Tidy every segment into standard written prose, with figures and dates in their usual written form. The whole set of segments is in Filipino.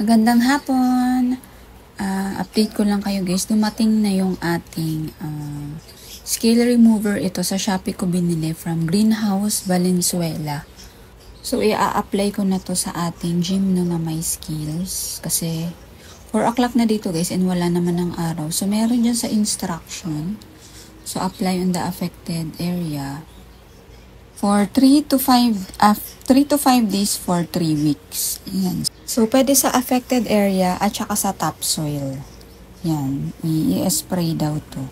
Magandang hapon. Update ko lang kayo guys. Dumating na yung ating scale remover. Ito sa Shopee ko binili from Greenhouse, Valenzuela. So, i-a-apply ko na to sa ating gym na may skills. Kasi 4 o'clock na dito guys and wala naman ng araw. So, meron dyan sa instruction. So, apply on the affected area for 3 to 5 days for 3 weeks. Yan. So, pwede sa affected area at saka sa topsoil. Yan. I-spray daw to.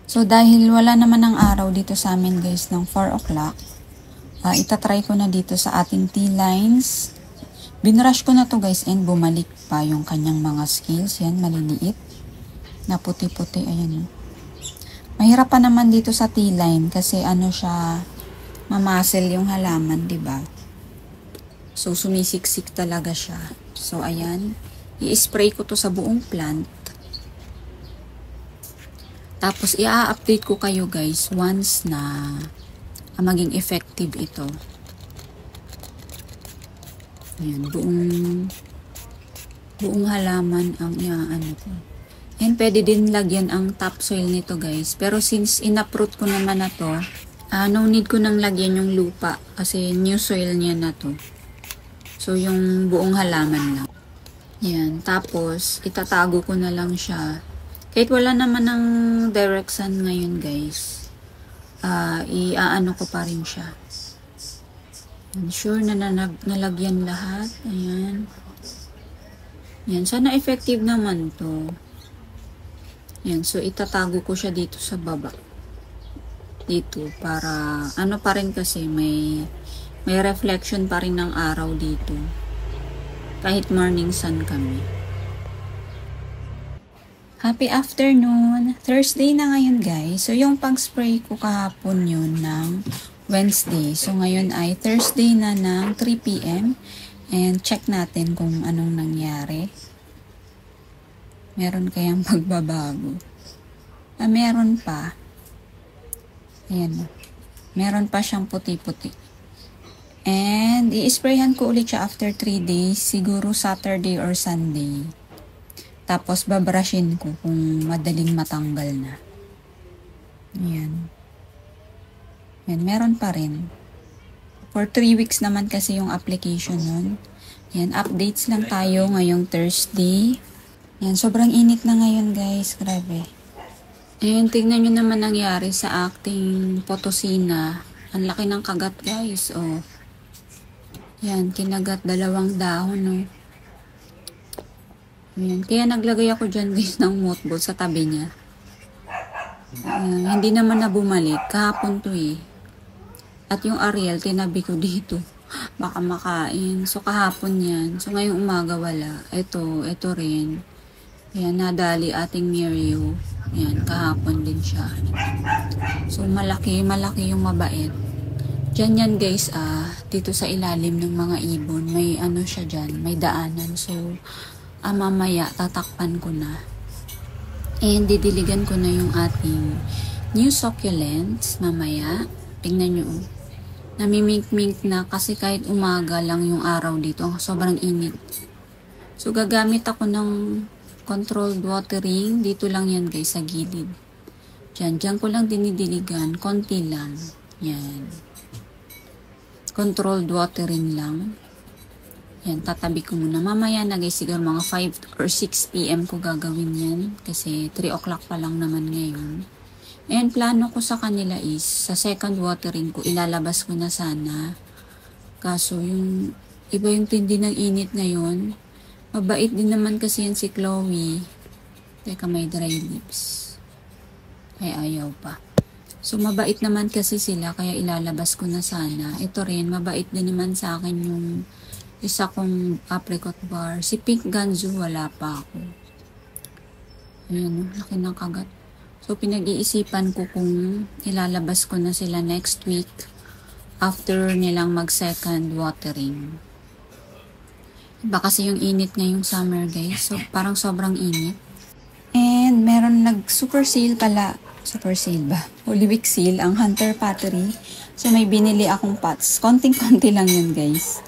So, dahil wala naman ng araw dito sa amin guys ng 4 o'clock, itatry ko na dito sa ating T-lines. Binrush ko na to guys and bumalik pa yung kanyang mga scales. Yan, maliliit. Na puti-puti. Ayan. Mahirap pa naman dito sa T-line kasi ano siya, mamasel yung halaman, di ba? So, sumisiksik talaga siya. So, ayan. I-spray ko to sa buong plant. Tapos, i-update ko kayo guys once na maging effective ito. Ayan. Buong halaman ang iaano ko. And pwede din lagyan ang topsoil nito guys. Pero since in-uproot ko naman na to, no need ko nang lagyan yung lupa. Kasi new soil niya na to. So, yung buong halaman lang. Yan. Tapos, itatago ko na lang siya. Kahit wala naman ng direct sun ngayon, guys. Iaano ko pa rin siya. Ensure na nalagyan lahat. Ayan. Yan. Sana effective naman to. Yan. So, itatago ko siya dito sa baba. Dito. Para, ano pa rin kasi, may reflection pa rin ng araw dito. Kahit morning sun kami. Happy afternoon! Thursday na ngayon guys. So yung pag-spray ko kahapon yun ng Wednesday. So ngayon ay Thursday na ng 3 PM. And check natin kung anong nangyari. Meron kayang pagbabago. Meron pa. Ayan. Meron pa siyang puti-puti. And, i-sprayhan ko ulit siya after 3 days. Siguro Saturday or Sunday. Tapos, babrushin ko kung madaling matanggal na. Ayan. Ayan, meron pa rin. For 3 weeks naman kasi yung application nun. Ayan, updates lang tayo ngayong Thursday. Ayan, sobrang init na ngayon guys. Grabe. Ayan, tingnan nyo naman nangyari sa acting Potosina. Ang laki ng kagat guys. Oh. Yan, kinagat 2 dahon, no. Yan, kaya naglagay ako dyan guys ng mothball sa tabi niya. Hindi naman na bumalik. Kahapon to eh. At yung Ariel, tinabi ko dito. Baka makain. So, kahapon yan. So, ngayong umaga wala. Ito rin. Yan, nadali ating Mirio. Yan, kahapon din siya. So, malaki yung mabait. Diyan yan guys, dito sa ilalim ng mga ibon, may ano siya dyan, may daanan. So, mamaya, tatakpan ko na. And, didiligan ko na yung ating new succulents, mamaya. Tingnan nyo, namimink-mink na kasi kahit umaga lang yung araw dito, sobrang init. So, gagamit ako ng controlled watering, dito lang yan guys, sa gilid. Diyan ko lang dinidiligan, konti lang. Yan. Controlled watering lang. Yan, tatabi ko muna. Mamaya na guys, siguro mga 5 or 6 PM ko gagawin yan. Kasi 3 o'clock pa lang naman ngayon. And plano ko sa kanila is, sa second watering ko, ilalabas ko na sana. Kaso yung, iba yung tindi ng init ngayon. Mabait din naman kasi yan si Chloe. Teka, may dry lips. Ay, ayaw pa. So, mabait naman kasi sila, kaya ilalabas ko na sana. Ito rin, mabait din naman sa akin yung isa kong apricot bar. Si Pink Ganzu, wala pa ako. Ayan, laki ng kagat. So, pinag-iisipan ko kung ilalabas ko na sila next week after nilang mag-second watering. Iba kasi yung init ngayong summer, guys. So, parang sobrang init. And, meron nag-super sale pala. Super sale ba? Holy Week sale, ang Hunter Pottery. So, may binili akong pots. Konting-konti lang yun, guys.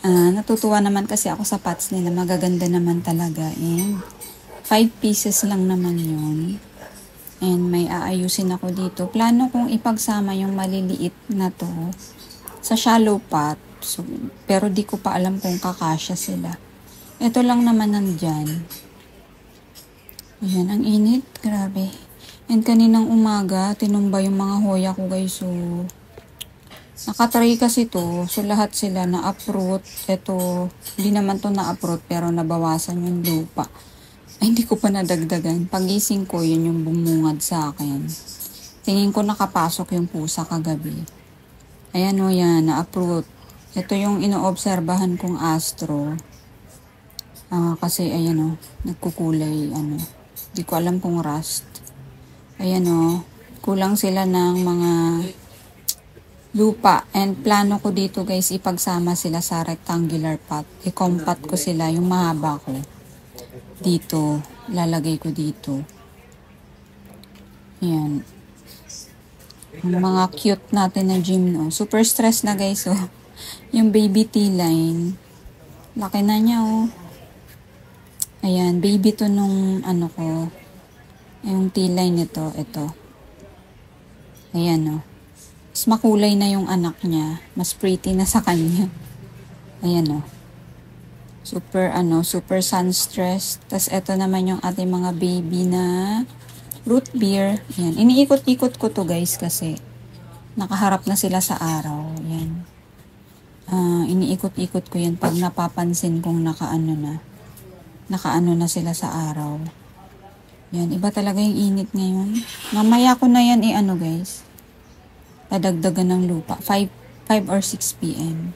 Natutuwa naman kasi ako sa pots nila. Magaganda naman talaga. And 5 pieces lang naman yun. And may aayusin ako dito. Plano kong ipagsama yung maliliit na to sa shallow pot. So, pero di ko pa alam kung kakasya sila. Ito lang naman nandyan. Ayan, ang init. Grabe. And kaninang umaga, tinumba yung mga hoya ko guys. So, nakatry kasi to. So, lahat sila na-uproot. Ito, hindi naman to na-uproot pero nabawasan yung lupa. Ay, hindi ko pa nadagdagan. Pagising ko, yun yung bumungad sa akin. Tingin ko nakapasok yung pusa kagabi. Ayan o yan, na-uproot. Ito yung inoobserbahan kong astro. Kasi ayan o, nagkukulay, Di ko alam kung rust. Ayan o, kulang sila ng mga lupa. And plano ko dito guys, ipagsama sila sa rectangular pot. I-compact ko sila, yung mahaba ko. Dito, lalagay ko dito. Ayan. Yung mga cute natin na gym, super stress na guys, Yung baby T-line. Laki na niya, Ayan, baby to nung ko. Yung T-line nito, ito. Ayan, Mas makulay na yung anak niya. Mas pretty na sa kanya. Ayan, Super sun stress. Tas ito naman yung ating mga baby na root beer. Ayan. Iniikot-ikot ko to guys kasi nakaharap na sila sa araw. Ayan. Iniikot-ikot ko yan pag napapansin kong nakaano na sila sa araw. Yan, iba talaga yung init ngayon. Mamaya ko na yan guys. Dadagdagan ng lupa. 5 or 6 p.m.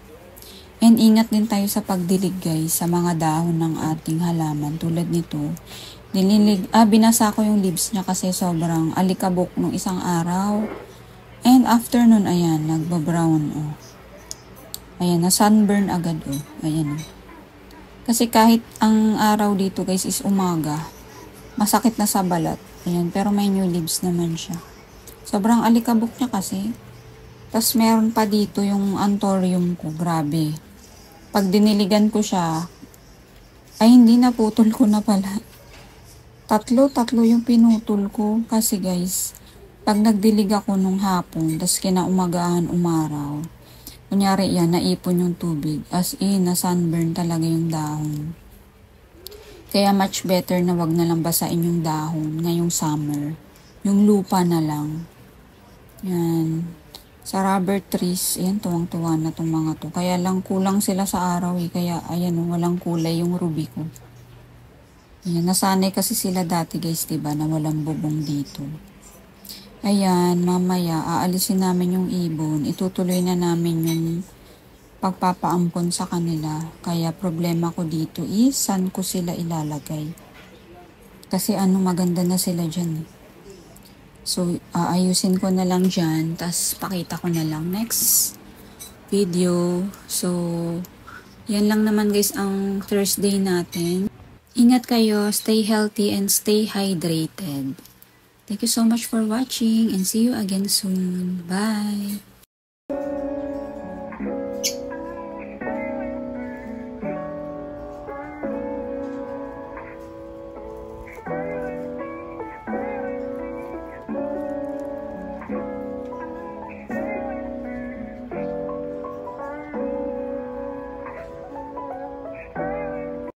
And ingat din tayo sa pagdilig guys sa mga dahon ng ating halaman. Tulad nito. Binasa ko yung leaves niya kasi sobrang alikabok nung isang araw. And after nun, ayan, nagbabrown Ayan, na sunburn agad Ayan Kasi kahit ang araw dito guys is umaga, masakit na sa balat. Ayan, pero may new leaves naman siya. Sobrang alikabok niya kasi. Tapos meron pa dito yung anthurium ko. Grabe. Pag diniligan ko siya, ay hindi naputol ko na pala. Tatlo yung pinutol ko. Kasi guys, pag nagdilig ako nung hapon, tapos kinaumagahan umaraw, kunyari yan, naipon yung tubig. As in, na sunburn talaga yung dahon. Kaya much better na wag na lang basain yung dahon ngayong summer. Yung lupa na lang. Yan. Sa rubber trees, ayan, tuwang-tuwa na itong mga to. Kaya lang kulang sila sa araw Kaya, ayan, walang kulay yung ruby ko. Ayan, nasanay kasi sila dati guys, diba, na walang bubong dito. Ayan, mamaya, aalisin namin yung ibon. Itutuloy na namin yung pagpapaampon sa kanila. Kaya problema ko dito is, saan ko sila ilalagay? Kasi maganda na sila dyan. So, aayusin ko na lang dyan. Tas, pakita ko na lang next video. So, yan lang naman guys ang Thursday natin. Ingat kayo, stay healthy and stay hydrated. Thank you so much for watching and see you again soon. Bye!